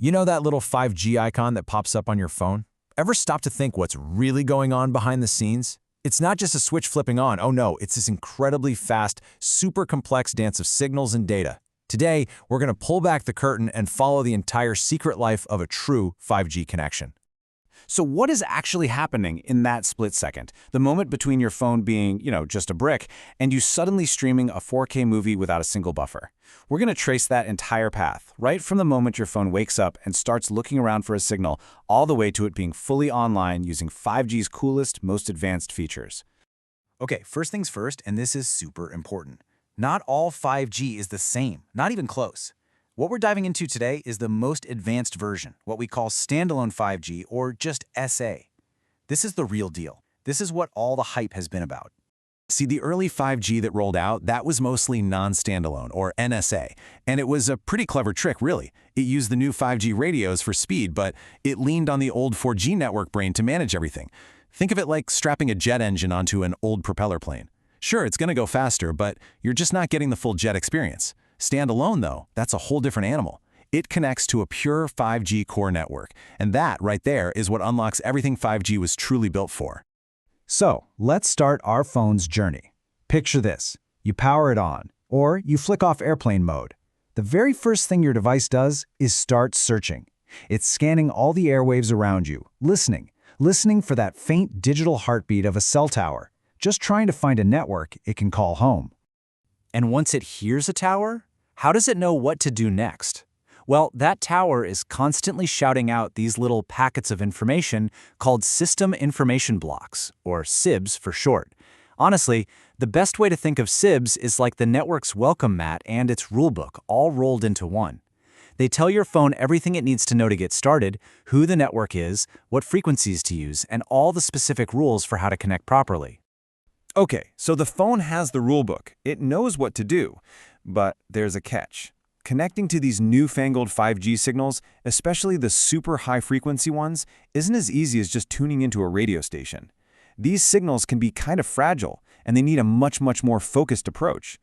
You know that little 5G icon that pops up on your phone? Ever stop to think what's really going on behind the scenes? It's not just a switch flipping on, oh no, it's this incredibly fast, super complex dance of signals and data. Today, we're going to pull back the curtain and follow the entire secret life of a true 5G connection. So what is actually happening in that split second? The moment between your phone being, just a brick, and you suddenly streaming a 4K movie without a single buffer. We're going to trace that entire path, right from the moment your phone wakes up and starts looking around for a signal, all the way to it being fully online using 5G's coolest, most advanced features. Okay, first things first, and this is super important. Not all 5G is the same, not even close. What we're diving into today is the most advanced version, what we call Standalone 5G or just SA. This is the real deal. This is what all the hype has been about. See, the early 5G that rolled out, that was mostly non-standalone or NSA, and it was a pretty clever trick, really. It used the new 5G radios for speed, but it leaned on the old 4G network brain to manage everything. Think of it like strapping a jet engine onto an old propeller plane. Sure, it's going to go faster, but you're just not getting the full jet experience. Standalone, though, that's a whole different animal. It connects to a pure 5G core network, and that right there is what unlocks everything 5G was truly built for. So, let's start our phone's journey. Picture this. You power it on, or you flick off airplane mode. The very first thing your device does is start searching. It's scanning all the airwaves around you, listening for that faint digital heartbeat of a cell tower, just trying to find a network it can call home. And once it hears a tower, how does it know what to do next? Well, that tower is constantly shouting out these little packets of information called System Information Blocks, or SIBs for short. Honestly, the best way to think of SIBs is like the network's welcome mat and its rulebook all rolled into one. They tell your phone everything it needs to know to get started, who the network is, what frequencies to use, and all the specific rules for how to connect properly. Okay, so the phone has the rulebook. It knows what to do. But there's a catch. Connecting to these newfangled 5G signals, especially the super high-frequency ones, isn't as easy as just tuning into a radio station. These signals can be kind of fragile, and they need a much more focused approach.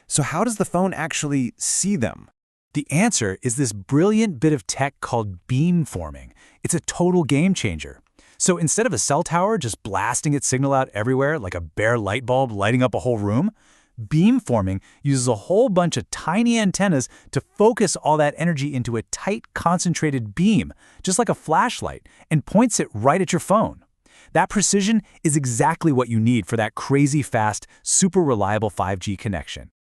So how does the phone actually see them? The answer is this brilliant bit of tech called beamforming. It's a total game changer. So instead of a cell tower just blasting its signal out everywhere like a bare light bulb lighting up a whole room, beamforming uses a whole bunch of tiny antennas to focus all that energy into a tight, concentrated beam, just like a flashlight, and points it right at your phone. That precision is exactly what you need for that crazy fast, super reliable 5G connection.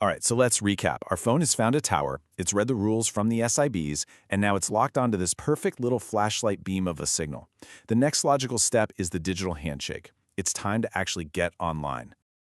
All right, so let's recap. Our phone has found a tower, it's read the rules from the SIBs, and now it's locked onto this perfect little flashlight beam of a signal. The next logical step is the digital handshake. It's time to actually get online.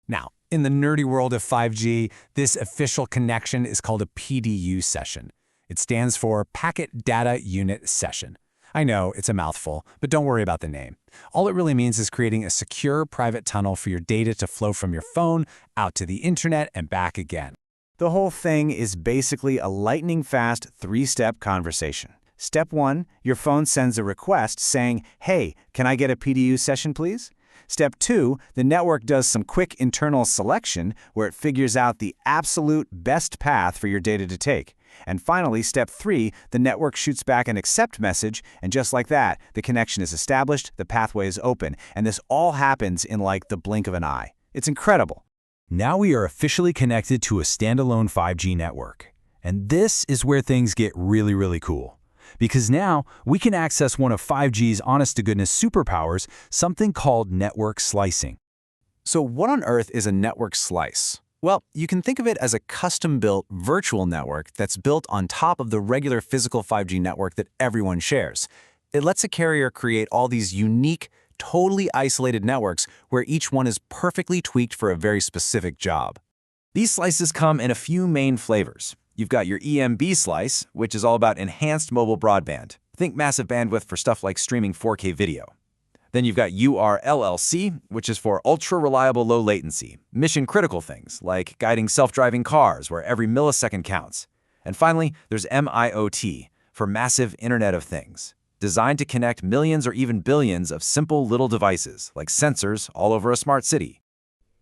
Now, in the nerdy world of 5G, this official connection is called a PDU session. It stands for Packet Data Unit Session. I know, it's a mouthful, but don't worry about the name. All it really means is creating a secure private tunnel for your data to flow from your phone out to the internet and back again. The whole thing is basically a lightning-fast three-step conversation. Step 1, your phone sends a request saying, "Hey, can I get a PDU session, please?" Step 2, the network does some quick internal selection where it figures out the absolute best path for your data to take. And finally, step 3, the network shoots back an accept message, and just like that, the connection is established, the pathway is open, and this all happens in like the blink of an eye. It's incredible. Now we are officially connected to a standalone 5G network. And this is where things get really cool. Because now we can access one of 5G's honest-to-goodness superpowers, something called network slicing. So what on earth is a network slice? Well, you can think of it as a custom-built virtual network that's built on top of the regular physical 5G network that everyone shares. It lets a carrier create all these unique, totally isolated networks where each one is perfectly tweaked for a very specific job. These slices come in a few main flavors. You've got your EMB slice, which is all about enhanced mobile broadband. Think massive bandwidth for stuff like streaming 4K video. Then you've got URLLC, which is for ultra-reliable low latency, mission-critical things like guiding self-driving cars where every millisecond counts. And finally, there's MIoT, for massive Internet of Things, designed to connect millions or even billions of simple little devices like sensors all over a smart city.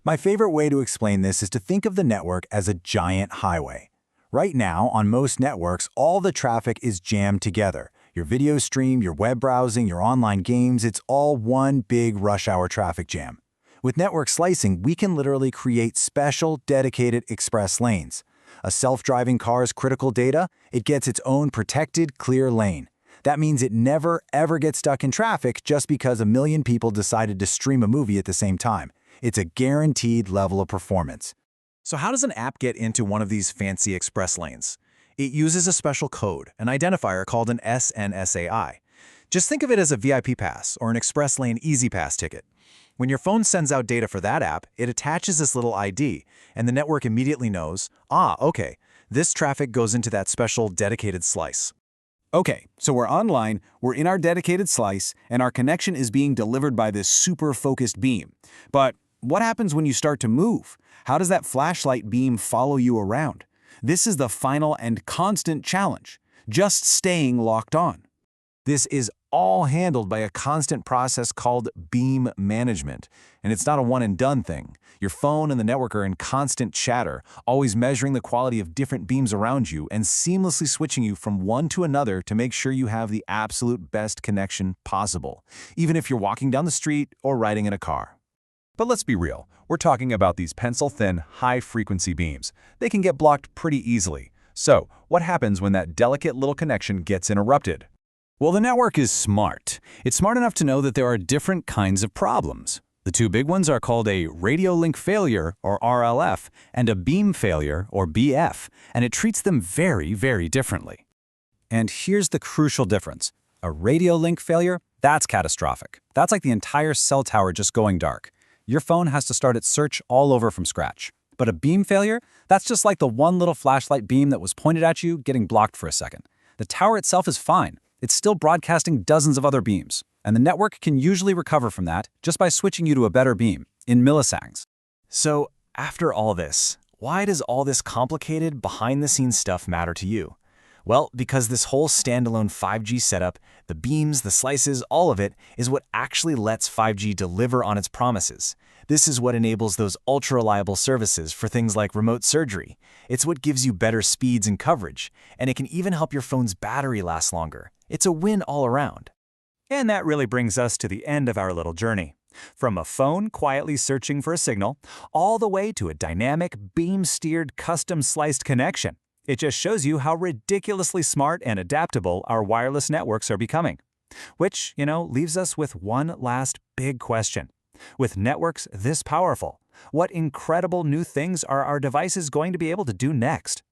My favorite way to explain this is to think of the network as a giant highway. Right now, on most networks, all the traffic is jammed together. Your video stream, your web browsing, your online games, it's all one big rush hour traffic jam. With network slicing, we can literally create special, dedicated express lanes. A self-driving car's critical data, it gets its own protected, clear lane. That means it never, ever gets stuck in traffic just because a million people decided to stream a movie at the same time. It's a guaranteed level of performance. So how does an app get into one of these fancy express lanes? It uses a special code, an identifier called an SNSAI. Just think of it as a VIP pass or an express lane easy pass ticket. When your phone sends out data for that app, it attaches this little ID, and the network immediately knows, okay, this traffic goes into that special dedicated slice. Okay, so we're online, we're in our dedicated slice, and our connection is being delivered by this super focused beam. But what happens when you start to move? How does that flashlight beam follow you around? This is the final and constant challenge, just staying locked on. This is all handled by a constant process called beam management. And it's not a one-and-done thing. Your phone and the network are in constant chatter, always measuring the quality of different beams around you and seamlessly switching you from one to another to make sure you have the absolute best connection possible, even if you're walking down the street or riding in a car. But let's be real, we're talking about these pencil-thin, high-frequency beams. They can get blocked pretty easily. So, what happens when that delicate little connection gets interrupted? Well, the network is smart. It's smart enough to know that there are different kinds of problems. The two big ones are called a radio link failure, or RLF, and a beam failure, or BF, and it treats them very, very differently. And here's the crucial difference. A radio link failure, that's catastrophic. That's like the entire cell tower just going dark. Your phone has to start its search all over from scratch. But a beam failure, that's just like the one little flashlight beam that was pointed at you getting blocked for a second. The tower itself is fine. It's still broadcasting dozens of other beams, and the network can usually recover from that just by switching you to a better beam, in milliseconds. So, after all this, why does all this complicated, behind-the-scenes stuff matter to you? Well, because this whole standalone 5G setup, the beams, the slices, all of it, is what actually lets 5G deliver on its promises. This is what enables those ultra-reliable services for things like remote surgery. It's what gives you better speeds and coverage, and it can even help your phone's battery last longer. It's a win all around. And that really brings us to the end of our little journey. From a phone quietly searching for a signal, all the way to a dynamic, beam-steered, custom-sliced connection. It just shows you how ridiculously smart and adaptable our wireless networks are becoming. Which, leaves us with one last big question. With networks this powerful, what incredible new things are our devices going to be able to do next?